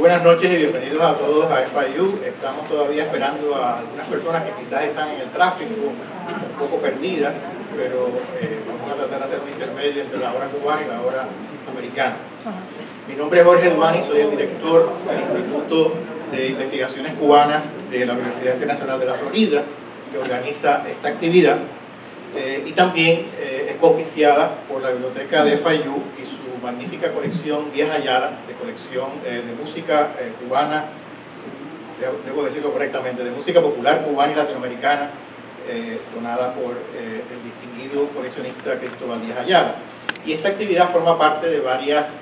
buenas noches y bienvenidos a todos a FIU. Estamos todavía esperando a algunas personas que quizás están en el tráfico, un poco perdidas, pero vamos a tratar de hacer un intermedio entre la hora cubana y la hora americana. Mi nombre es Jorge Duani, soy el director del Instituto de Investigaciones Cubanas de la Universidad Internacional de la Florida, que organiza esta actividad, y también es auspiciada por la biblioteca de FIU y su magnífica colección Díaz Ayala, de colección de música cubana, debo decirlo correctamente, de música popular cubana y latinoamericana, donada por el distinguido coleccionista Cristóbal Díaz Ayala. Y esta actividad forma parte de varias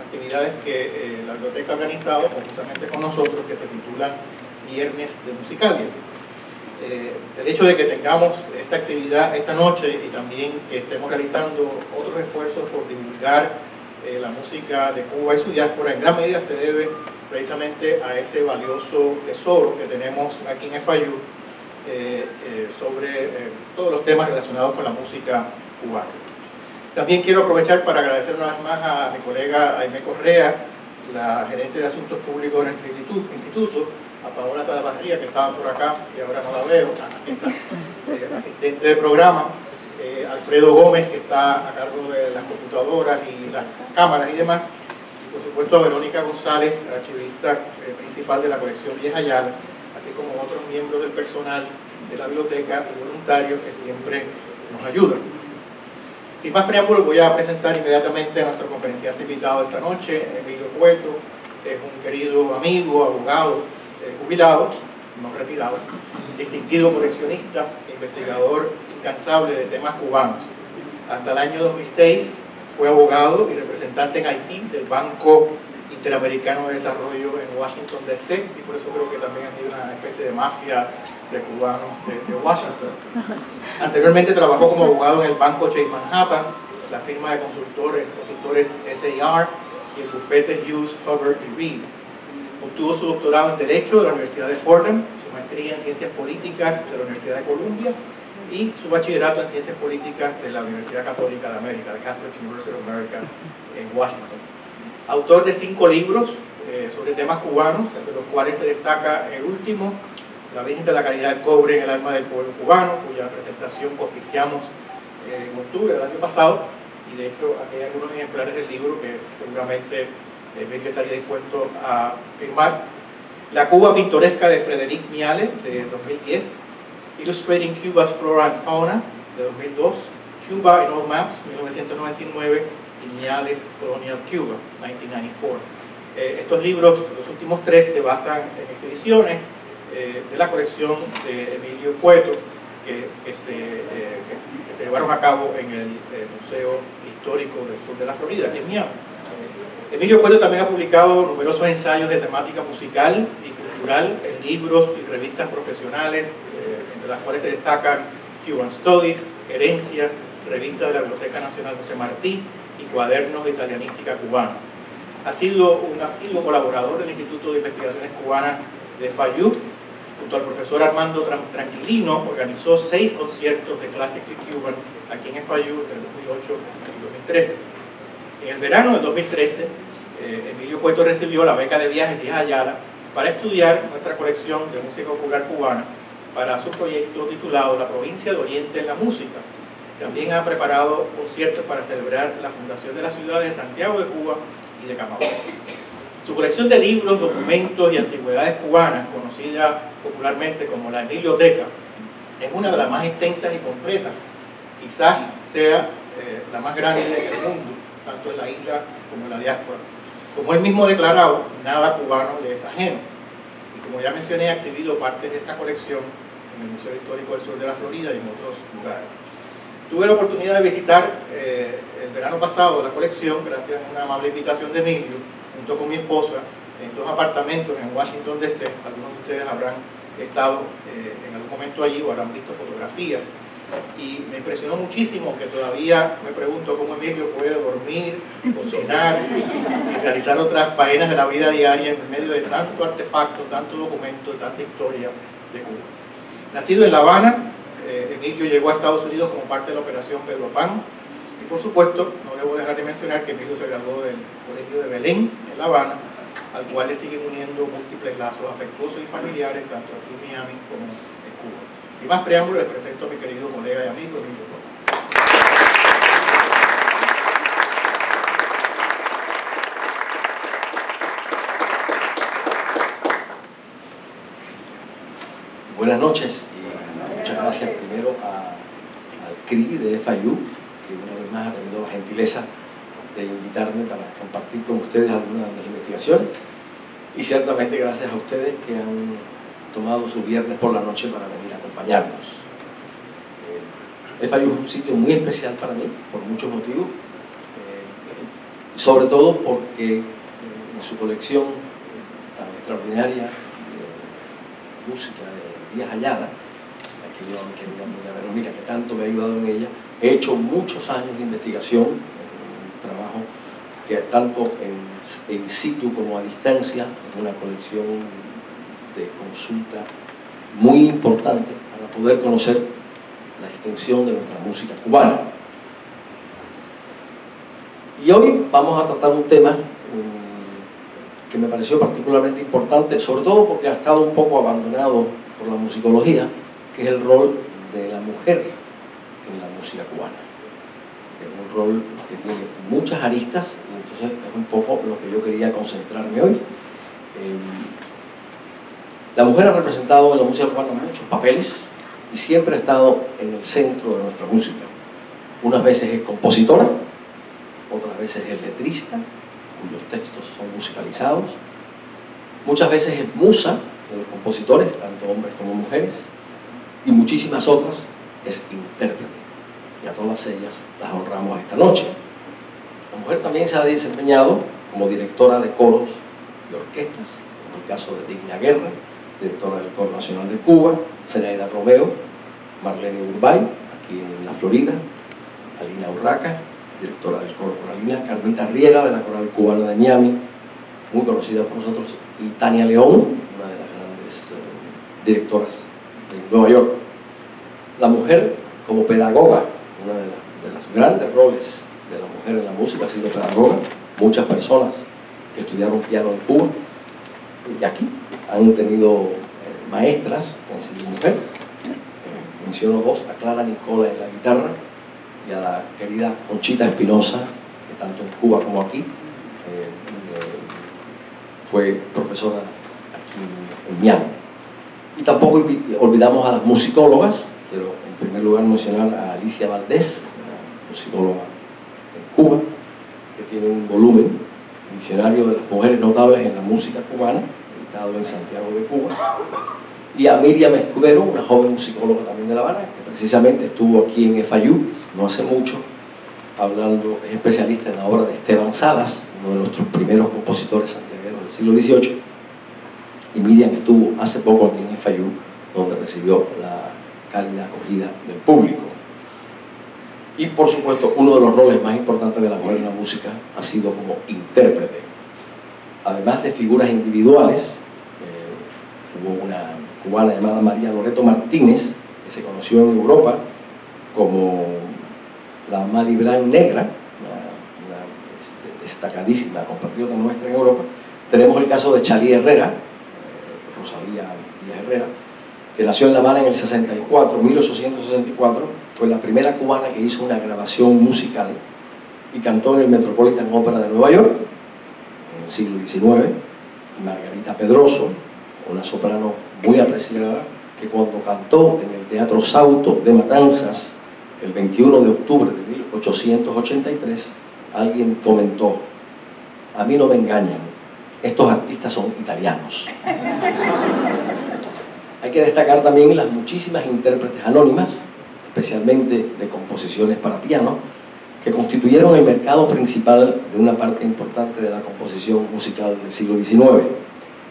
actividades que la biblioteca ha organizado conjuntamente con nosotros, que se titulan Viernes de Musicalia. El hecho de que tengamos esta actividad esta noche y también que estemos realizando otros esfuerzos por divulgar la música de Cuba y su diáspora, en gran medida se debe precisamente a ese valioso tesoro que tenemos aquí en FIU sobre todos los temas relacionados con la música cubana. También quiero aprovechar para agradecer una vez más a mi colega Aimé Correa, la gerente de Asuntos Públicos de nuestro instituto, a Paola Salavarría, que estaba por acá y ahora no la veo, aquí está, asistente de programa, Alfredo Gómez, que está a cargo de las computadoras y las cámaras y demás, y por supuesto a Verónica González, archivista principal de la colección Díaz Ayala, así como otros miembros del personal de la biblioteca y voluntarios que siempre nos ayudan. Sin más preámbulos, voy a presentar inmediatamente a nuestro conferenciante invitado esta noche, Emilio Cueto. Es un querido amigo, abogado, jubilado, no retirado, distinguido coleccionista, investigador incansable de temas cubanos. Hasta el año 2006 fue abogado y representante en Haití del Banco Interamericano de Desarrollo en Washington, D.C., y por eso creo que también hay una especie de mafia de cubanos de Washington. Anteriormente trabajó como abogado en el Banco Chase Manhattan, la firma de consultores SAR y el bufete Hughes, Hubbard y Reed. Obtuvo su doctorado en Derecho de la Universidad de Fordham, su maestría en Ciencias Políticas de la Universidad de Columbia y su bachillerato en Ciencias Políticas de la Universidad Católica de América, the Catholic University of America, en Washington. Autor de 5 libros sobre temas cubanos, entre los cuales se destaca el último, La Virgen de la Caridad del Cobre en el alma del pueblo cubano, cuya presentación auspiciamos en octubre del año pasado, y de hecho aquí hay algunos ejemplares del libro que seguramente Emilio estaría dispuesto a firmar. La Cuba pintoresca de Frederic Miale, de 2010, Illustrating Cuba's Flora and Fauna, de 2002, Cuba in All Maps, 1999, y Miales Colonial Cuba, 1994. Estos libros, los últimos 3, se basan en exhibiciones de la colección de Emilio Cueto, que se llevaron a cabo en el Museo Histórico del Sur de la Florida, aquí en Miami. Emilio Cueto también ha publicado numerosos ensayos de temática musical y cultural en libros y revistas profesionales, entre las cuales se destacan Cuban Studies, Herencia, revista de la Biblioteca Nacional José Martí y Cuadernos de Italianística Cubana. Ha sido un asiduo colaborador del Instituto de Investigaciones Cubanas de FIU. Junto al profesor Armando Tranquilino, organizó 6 conciertos de Classical Cuban aquí en FIU entre 2008 y 2013. En el verano del 2013, Emilio Cueto recibió la beca de viajes Díaz Ayala para estudiar nuestra colección de música popular cubana para su proyecto titulado La Provincia de Oriente en la Música. También ha preparado conciertos para celebrar la fundación de la ciudad de Santiago de Cuba y de Camagüey. Su colección de libros, documentos y antigüedades cubanas, conocida popularmente como la Emilioteca, es una de las más extensas y completas. Quizás sea la más grande del mundo, tanto en la isla como en la diáspora. Como él mismo ha declarado, nada cubano le es ajeno. Y como ya mencioné, ha exhibido partes de esta colección en el Museo Histórico del Sur de la Florida y en otros lugares. Tuve la oportunidad de visitar el verano pasado la colección, gracias a una amable invitación de Emilio, junto con mi esposa, en 2 apartamentos en Washington, D.C. Algunos de ustedes habrán estado en algún momento allí o habrán visto fotografías. Y me impresionó muchísimo que todavía me pregunto cómo Emilio puede dormir, cocinar y realizar otras faenas de la vida diaria en medio de tanto artefacto, tanto documento, tanta historia de Cuba. Nacido en La Habana, Emilio llegó a Estados Unidos como parte de la Operación Pedro Pan, y por supuesto no debo dejar de mencionar que Emilio se graduó del Colegio de Belén en La Habana al cual le siguen uniendo múltiples lazos afectuosos y familiares, tanto aquí en Miami como en Cuba. Sin más preámbulos, les presento a mi querido colega y amigo Emilio Rojas. Buenas noches y muchas gracias primero al CRI de FIU, que una vez más ha tenido la gentileza de invitarme para compartir con ustedes algunas de mis investigaciones, y ciertamente gracias a ustedes que han tomado su viernes por la noche para venir a acompañarnos. FIU es un sitio muy especial para mí por muchos motivos, sobre todo porque en su colección tan extraordinaria de música de Díaz Ayala, aquí veo a mi querida amiga Verónica, que tanto me ha ayudado en ella. He hecho muchos años de investigación, un trabajo que tanto en situ como a distancia, es una colección de consulta muy importante para poder conocer la extensión de nuestra música cubana. Y hoy vamos a tratar un tema que me pareció particularmente importante, sobre todo porque ha estado un poco abandonado por la musicología, que es el rol de la mujer en la música cubana. Es un rol que tiene muchas aristas, y entonces es un poco lo que yo quería concentrarme hoy. La mujer ha representado en la música cubana muchos papeles y siempre ha estado en el centro de nuestra música. Unas veces es compositora, otras veces es letrista, cuyos textos son musicalizados. Muchas veces es musa de los compositores, tanto hombres como mujeres, y muchísimas otras es intérprete, y a todas ellas las honramos esta noche. La mujer también se ha desempeñado como directora de coros y orquestas, como el caso de Digna Guerra, directora del Coro Nacional de Cuba, Zenaida Romeo, Marlene Urbay, aquí en la Florida, Alina Urraca, directora del Coro Coralina, Carmita Riera, de la Coral Cubana de Miami, muy conocida por nosotros, y Tania León, una de las grandes directoras de Nueva York. La mujer como pedagoga, uno de los grandes roles de la mujer en la música ha sido pedagoga. Muchas personas que estudiaron piano en Cuba y aquí han tenido maestras que han sido mujeres. Menciono dos: a Clara Nicola en la guitarra y a la querida Conchita Espinosa, que tanto en Cuba como aquí fue profesora aquí en Miami. Y tampoco olvidamos a las musicólogas. Quiero en primer lugar mencionar a Alicia Valdés, una musicóloga en Cuba, que tiene un volumen, Diccionario de las Mujeres Notables en la Música Cubana, editado en Santiago de Cuba, y a Miriam Escudero, una joven musicóloga también de La Habana, que precisamente estuvo aquí en FIU no hace mucho, hablando, es especialista en la obra de Esteban Salas, uno de nuestros primeros compositores santiagueros del siglo XVIII, y Miriam estuvo hace poco aquí en FIU, donde recibió la cálida acogida del público. Y por supuesto, uno de los roles más importantes de la mujer en la música ha sido como intérprete. Además de figuras individuales, hubo una cubana llamada María Loreto Martínez, que se conoció en Europa como la Malibran Negra, una destacadísima compatriota nuestra en Europa. Tenemos el caso de Chalí Herrera, Rosalía Díaz Herrera, que nació en La Habana en el 1864, fue la primera cubana que hizo una grabación musical y cantó en el Metropolitan Opera de Nueva York en el siglo XIX. Margarita Pedroso, una soprano muy apreciada, que cuando cantó en el Teatro Sauto de Matanzas el 21 de octubre de 1883, alguien comentó: a mí no me engañan, estos artistas son italianos. Hay que destacar también las muchísimas intérpretes anónimas, especialmente de composiciones para piano, que constituyeron el mercado principal de una parte importante de la composición musical del siglo XIX.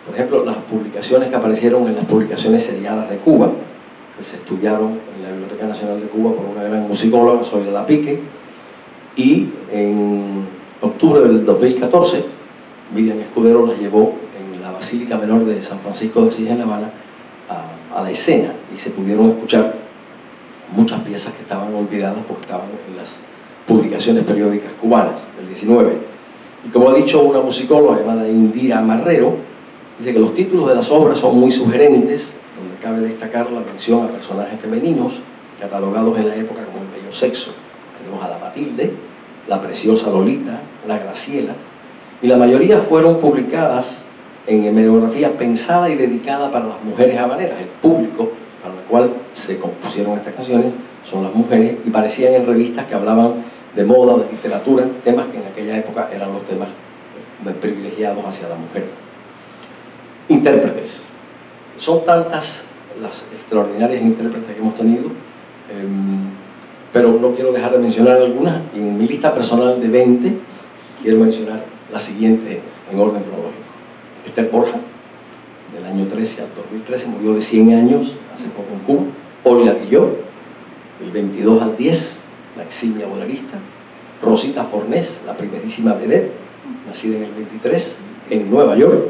Por ejemplo, las publicaciones que aparecieron en las publicaciones seriadas de Cuba, que se estudiaron en la Biblioteca Nacional de Cuba por una gran musicóloga, Zoila Lapique, y en octubre del 2014, Miriam Escudero las llevó en la Basílica Menor de San Francisco de Asís en La Habana a la escena, y se pudieron escuchar muchas piezas que estaban olvidadas porque estaban en las publicaciones periódicas cubanas del 19. Y como ha dicho una musicóloga llamada Indira Marrero, dice que los títulos de las obras son muy sugerentes, donde cabe destacar la mención a personajes femeninos catalogados en la época como el bello sexo. Tenemos a la Matilde, la preciosa Lolita, la Graciela, y la mayoría fueron publicadas en hemerografía pensada y dedicada para las mujeres habaneras. El público para el cual se compusieron estas canciones son las mujeres, y parecían en revistas que hablaban de moda, de literatura, temas que en aquella época eran los temas privilegiados hacia la mujer. Intérpretes. Son tantas las extraordinarias intérpretes que hemos tenido, pero no quiero dejar de mencionar algunas. En mi lista personal de 20 quiero mencionar las siguientes en orden cronológico. Esther Borja, del año 13 al 2013, murió de 100 años hace poco en Cuba. Olga Guilló, del 22 al 10, la eximia bolerista. Rosita Fornés, la primerísima vedette, nacida en el 23 en Nueva York,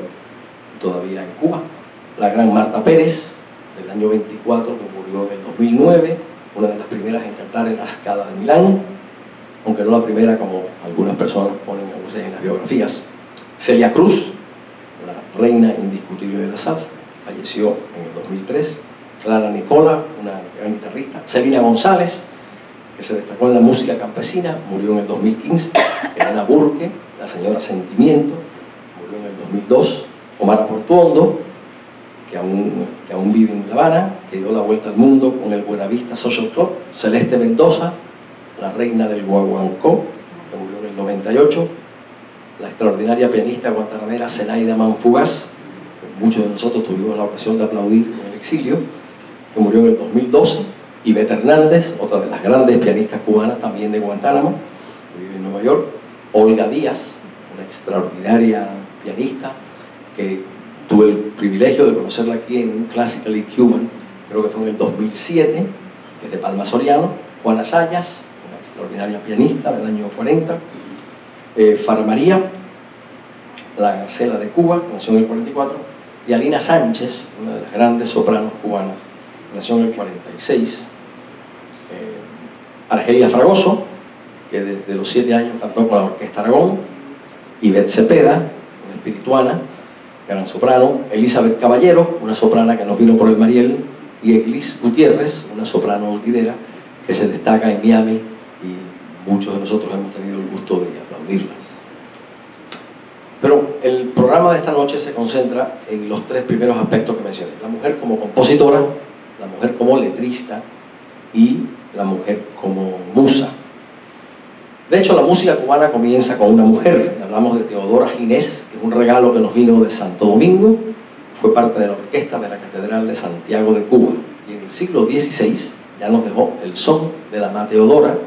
todavía en Cuba. La gran Marta Pérez, del año 24, que murió en el 2009, una de las primeras en cantar en la Scala de Milán, aunque no la primera como algunas personas ponen a veces en las biografías. Celia Cruz, la reina indiscutible de la salsa, falleció en el 2003. Clara Nicola, una gran guitarrista. Celina González, que se destacó en la música campesina, murió en el 2015. Elena Burke, la señora Sentimiento, murió en el 2002. Omar Portuondo, que aún vive en La Habana, que dio la vuelta al mundo con el Buenavista Social Club. Celeste Mendoza, la reina del guaguancó, que murió en el 98. La extraordinaria pianista guantanamera Zenaida Manfugaz, que muchos de nosotros tuvimos la ocasión de aplaudir en el exilio, que murió en el 2012. Ivette Hernández, otra de las grandes pianistas cubanas, también de Guantánamo, que vive en Nueva York. Olga Díaz, una extraordinaria pianista, que tuve el privilegio de conocerla aquí en un Classically Cuban, creo que fue en el 2007, que es de Palma Soriano. Juana Sayas, una extraordinaria pianista del año 40. Fara María, la Gacela de Cuba, que nació en el 44. Y Alina Sánchez, una de las grandes sopranos cubanas, que nació en el 46. Argelia Fragoso, que desde los 7 años cantó con la Orquesta Aragón. Ivette Cepeda, una espirituana, gran soprano. Elizabeth Caballero, una soprana que nos vino por el Mariel. Y Eglis Gutiérrez, una soprano olvidera que se destaca en Miami, y muchos de nosotros hemos tenido el gusto de aplaudirlas. Pero el programa de esta noche se concentra en los 3 primeros aspectos que mencioné: la mujer como compositora, la mujer como letrista y la mujer como musa. De hecho, la música cubana comienza con una mujer. Hablamos de Teodora Ginés, que es un regalo que nos vino de Santo Domingo. Fue parte de la orquesta de la Catedral de Santiago de Cuba. Y en el siglo XVI ya nos dejó el son de la Ma Teodora,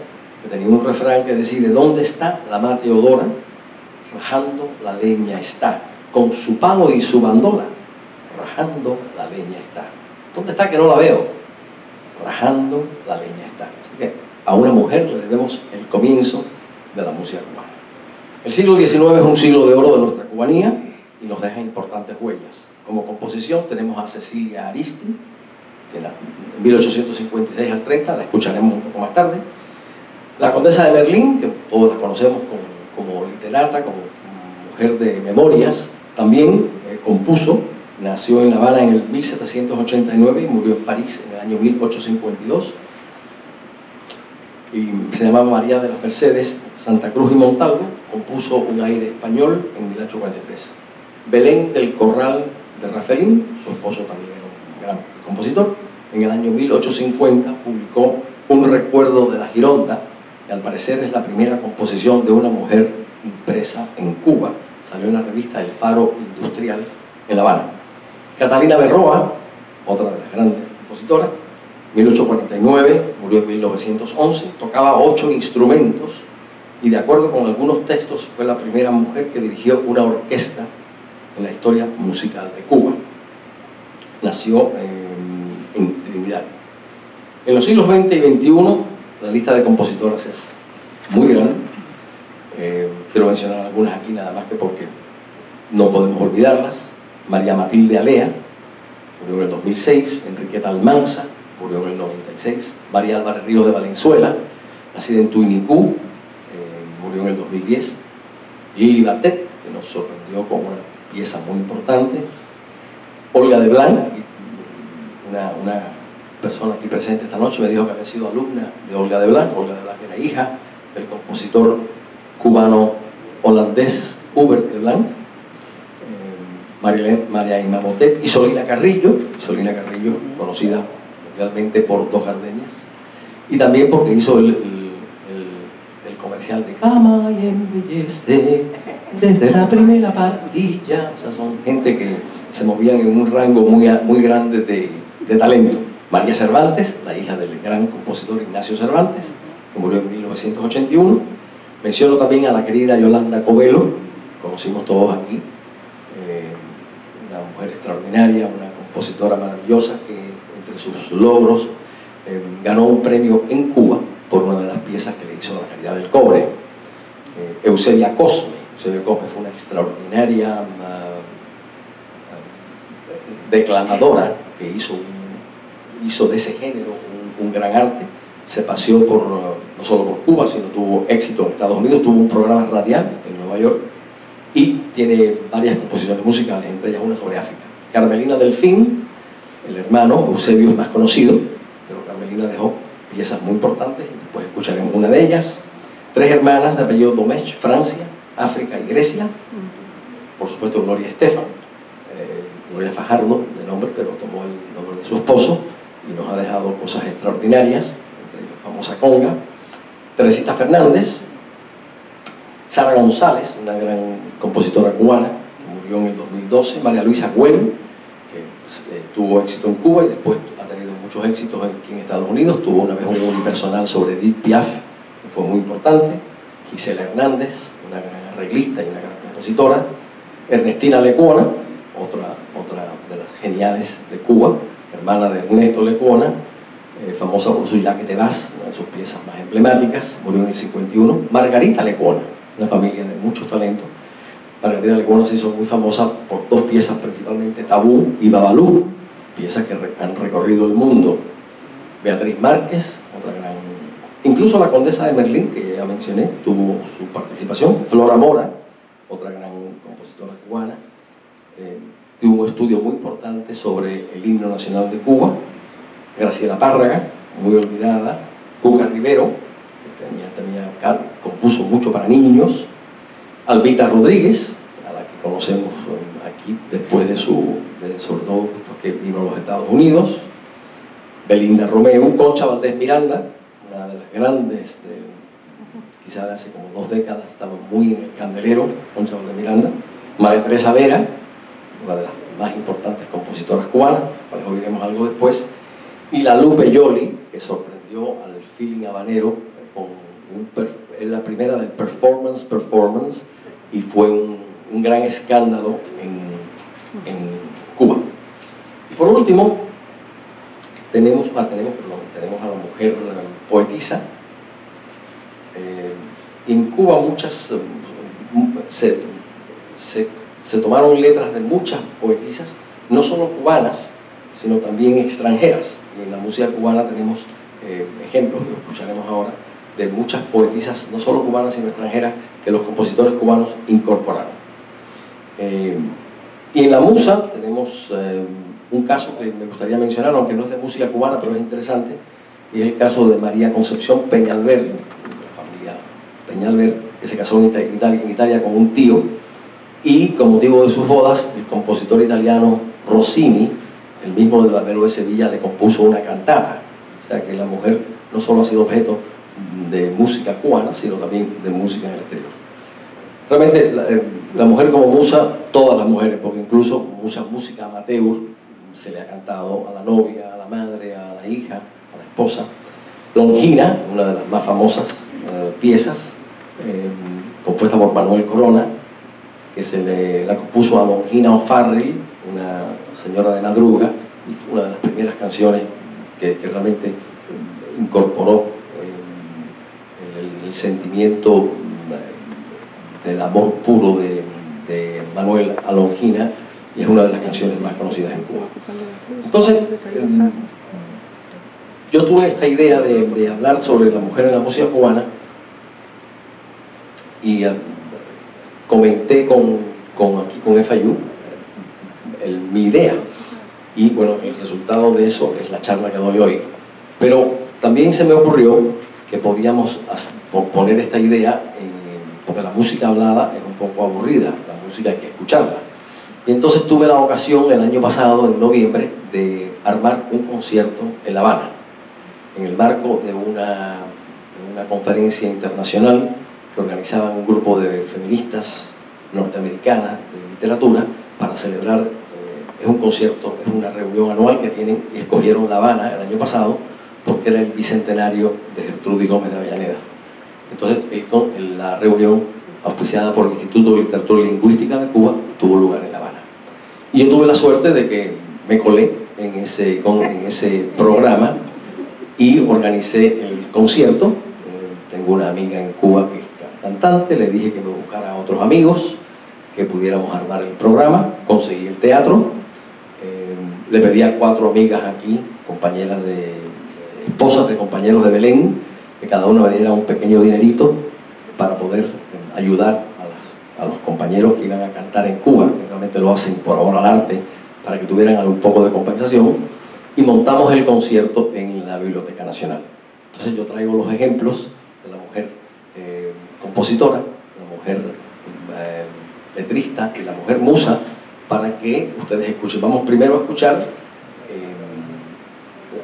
que tenía un refrán que decía: ¿dónde está la Ma Teodora? Rajando la leña está, con su palo y su bandola, rajando la leña está. ¿Dónde está que no la veo? Rajando la leña está. Así que a una mujer le debemos el comienzo de la música cubana. El siglo XIX es un siglo de oro de nuestra cubanía y nos deja importantes huellas. Como composición tenemos a Cecilia Aristi, que en 1856 al 30, la escucharemos un poco más tarde. La Condesa de Merlín, que todos la conocemos como literata, como mujer de memorias, también compuso. Nació en La Habana en el 1789 y murió en París en el año 1852. Y se llamaba María de las Mercedes Santa Cruz y Montalvo. Compuso un aire español en 1843. Belén del Corral de Rafelín, su esposo también era un gran compositor. En el año 1850 publicó Un recuerdo de la Gironda, que al parecer es la primera composición de una mujer impresa en Cuba. Salió en la revista El Faro Industrial en La Habana. Catalina Berroa, otra de las grandes compositoras, 1849, murió en 1911, tocaba 8 instrumentos y, de acuerdo con algunos textos, fue la primera mujer que dirigió una orquesta en la historia musical de Cuba. Nació en Trinidad. En los siglos XX y XXI, la lista de compositoras es muy grande. Quiero mencionar algunas aquí nada más que porque no podemos olvidarlas. María Matilde Alea, murió en el 2006. Enriqueta Almanza, murió en el 96. María Álvarez Ríos de Valenzuela, nacida en Tuinicú, murió en el 2010. Lili Batet, que nos sorprendió con una pieza muy importante, Olga de Blanc, una persona aquí presente esta noche me dijo que había sido alumna de Olga de Blanc. Olga de Blanc era hija del compositor cubano-holandés Hubert de Blanc, María Inma Botet y Solina Carrillo, conocida mundialmente por Dos Gardenias, y también porque hizo el comercial de Cama y embellece desde la primera pastilla. O sea, son gente que se movían en un rango muy grande de talento. María Cervantes, la hija del gran compositor Ignacio Cervantes, que murió en 1981. Menciono también a la querida Yolanda Covelo, que conocimos todos aquí, una mujer extraordinaria, una compositora maravillosa que entre sus logros ganó un premio en Cuba por una de las piezas que le hizo La Caridad del Cobre. Eusebia Cosme fue una extraordinaria declamadora que hizo de ese género un gran arte. Se paseó no solo por Cuba, sino tuvo éxito en Estados Unidos, tuvo un programa radial en Nueva York y tiene varias composiciones musicales, entre ellas una sobre África. Carmelina Delfín, el hermano, Eusebio es más conocido, pero Carmelina dejó piezas muy importantes, después escucharemos una de ellas. Tres hermanas de apellido Domecq, Francia, África y Grecia. Por supuesto Gloria Estefan, Gloria Fajardo de nombre, pero tomó el nombre de su esposo y nos ha dejado cosas extraordinarias, entre ellos famosa conga. Teresita Fernández, Sara González, una gran compositora cubana que murió en el 2012, María Luisa Güell, que tuvo éxito en Cuba y después ha tenido muchos éxitos aquí en Estados Unidos. Tuvo una vez un unipersonal sobre Edith Piaf, que fue muy importante. Gisela Hernández, una gran arreglista y una gran compositora. Ernestina Lecuona, otra de las geniales de Cuba, hermana de Ernesto Lecuona, famosa por su Ya que te vas, una de sus piezas más emblemáticas, murió en el 51. Margarita Lecuona, una familia de muchos talentos. Margarita Lecuona se hizo muy famosa por dos piezas, principalmente Tabú y Babalú, piezas que han recorrido el mundo. Beatriz Márquez, otra gran... Incluso la condesa de Merlín, que ya mencioné, tuvo su participación. Flora Mora, otra gran compositora cubana, tuvo un estudio muy importante sobre el himno nacional de Cuba. Graciela Párraga, muy olvidada. Cuca Rivero, que compuso mucho para niños. Albita Rodríguez, a la que conocemos aquí después sobre todo porque vino a los Estados Unidos. Belinda Romeu. Concha Valdés Miranda, una de las grandes, quizás hace como 2 décadas estaba muy en el candelero, Concha Valdés Miranda. María Teresa Vera, una de las más importantes compositoras cubanas, cuales oiremos algo después. Y la Lupe Yoli, que sorprendió al feeling habanero con la primera del performance, y fue un gran escándalo en Cuba. Y por último, tenemos a la mujer poetisa. En Cuba se tomaron letras de muchas poetisas, no solo cubanas, sino también extranjeras. Y en la música cubana tenemos ejemplos, que escucharemos ahora, de muchas poetisas, no solo cubanas, sino extranjeras, que los compositores cubanos incorporaron. Y en la musa tenemos un caso que me gustaría mencionar, aunque no es de música cubana, pero es interesante, y es el caso de María Concepción Peñalver, de la familia Peñalver, que se casó en Italia con un tío, y con motivo de sus bodas, el compositor italiano Rossini, el mismo del Barbero de Sevilla, le compuso una cantata. O sea que la mujer no solo ha sido objeto de música cubana, sino también de música en el exterior. Realmente la mujer como musa, todas las mujeres, porque incluso mucha música amateur se le ha cantado a la novia, a la madre, a la hija, a la esposa. Longina, una de las más famosas piezas, compuesta por Manuel Corona, que la compuso a Longina O'Farrill, una señora de Madruga, y fue una de las primeras canciones que realmente incorporó el sentimiento del amor puro de Manuel a Longina, y es una de las canciones más conocidas en Cuba. Entonces, yo tuve esta idea de hablar sobre la mujer en la música cubana, y comenté aquí con FIU mi idea, y bueno, el resultado de eso es la charla que doy hoy. Pero también se me ocurrió que podíamos poner esta idea, porque la música hablada es un poco aburrida, la música hay que escucharla. Y entonces tuve la ocasión el año pasado, en noviembre, de armar un concierto en La Habana, en el marco de una conferencia internacional que organizaban un grupo de feministas norteamericanas de literatura para celebrar, es un concierto, es una reunión anual que tienen, y escogieron La Habana el año pasado porque era el bicentenario de Gertrudis Gómez de Avellaneda. Entonces la reunión, auspiciada por el Instituto de Literatura y Lingüística de Cuba, tuvo lugar en La Habana. Y yo tuve la suerte de que me colé en ese programa y organicé el concierto. Tengo una amiga en Cuba que es cantante, le dije que me buscara a otros amigos, que pudiéramos armar el programa, conseguí el teatro, le pedí a 4 amigas aquí, compañeras esposas de compañeros de Belén, que cada una me diera un pequeño dinerito para poder ayudar a los compañeros que iban a cantar en Cuba, que realmente lo hacen por amor al arte, para que tuvieran un poco de compensación, y montamos el concierto en la Biblioteca Nacional. Entonces yo traigo los ejemplos de la mujer compositora, la mujer letrista y la mujer musa, para que ustedes escuchen. Vamos primero a escuchar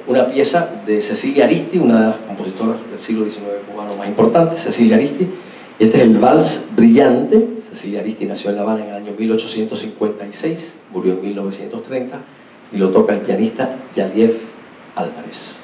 una pieza de Cecilia Aristi, una de las compositoras del siglo XIX cubano más importantes, Cecilia Aristi. Este es el Vals Brillante. Cecilia Aristi nació en La Habana en el año 1856, murió en 1930, y lo toca el pianista Yaliev Álvarez.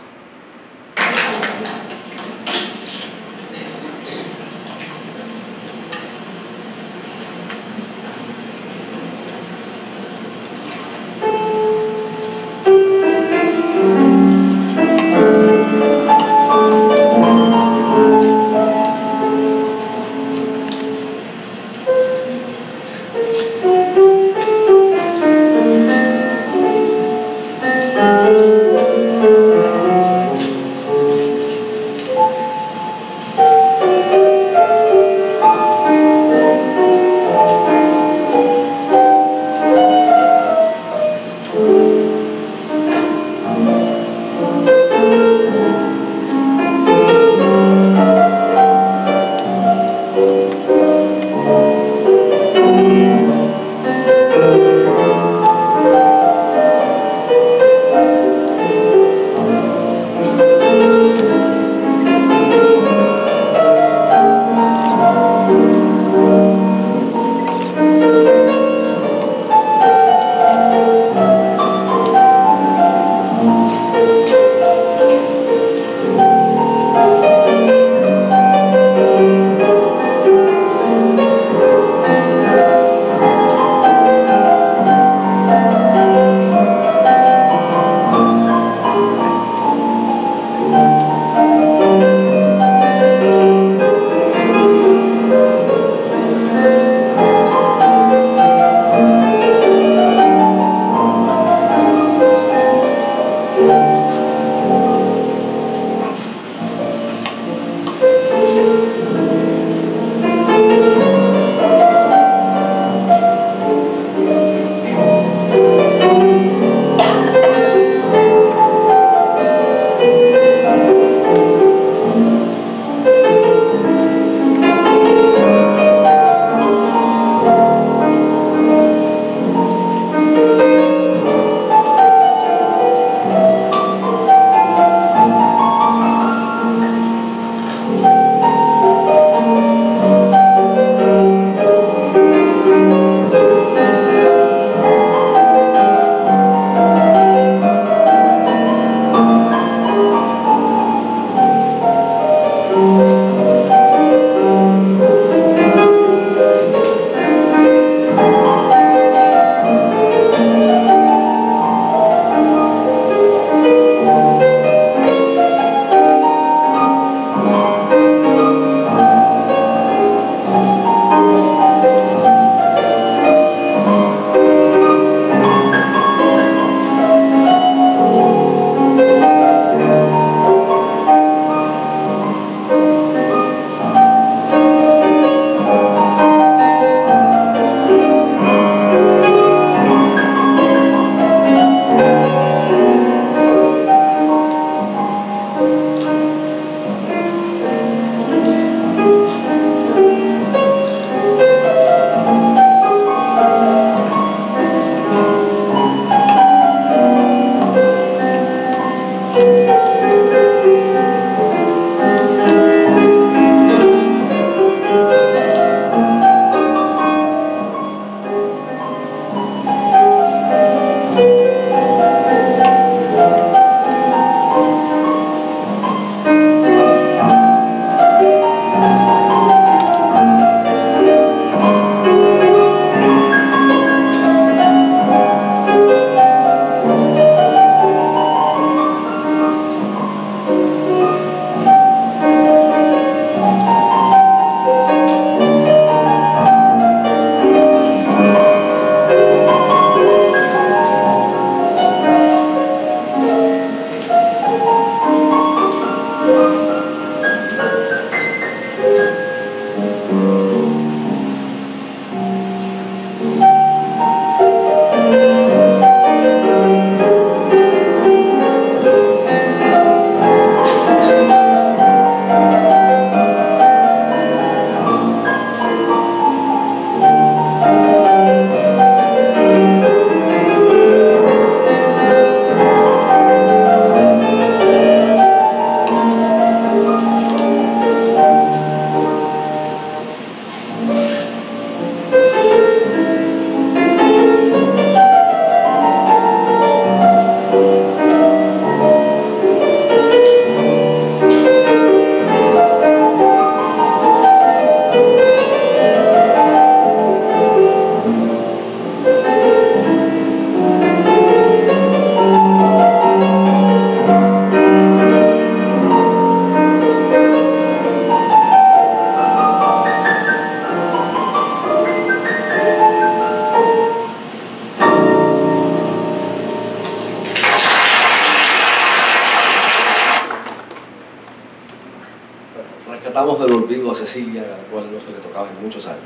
rescatamos del olvido a Cecilia, a la cual no se le tocaba en muchos años.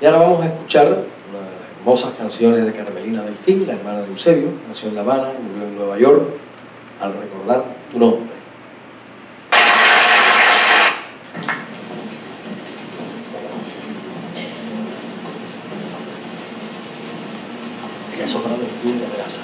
Y ahora vamos a escuchar una de las hermosas canciones de Carmelina Delfín, la hermana de Eusebio. Nació en La Habana y murió en Nueva York, Al recordar tu nombre. Eso para Julia Peraza.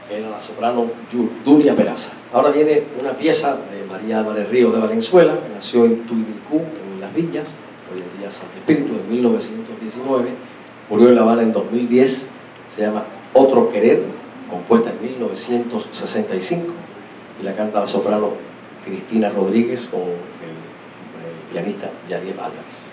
Era la soprano Julia Peraza. Ahora viene una pieza de María Álvarez Ríos de Valenzuela, que nació en Tuinicú, en Las Villas, hoy en día Santo Espíritu, en 1919, murió en La Habana en 2010, se llama Otro Querer, compuesta en 1965, y la canta la soprano Cristina Rodríguez con el pianista Yaniel Álvarez.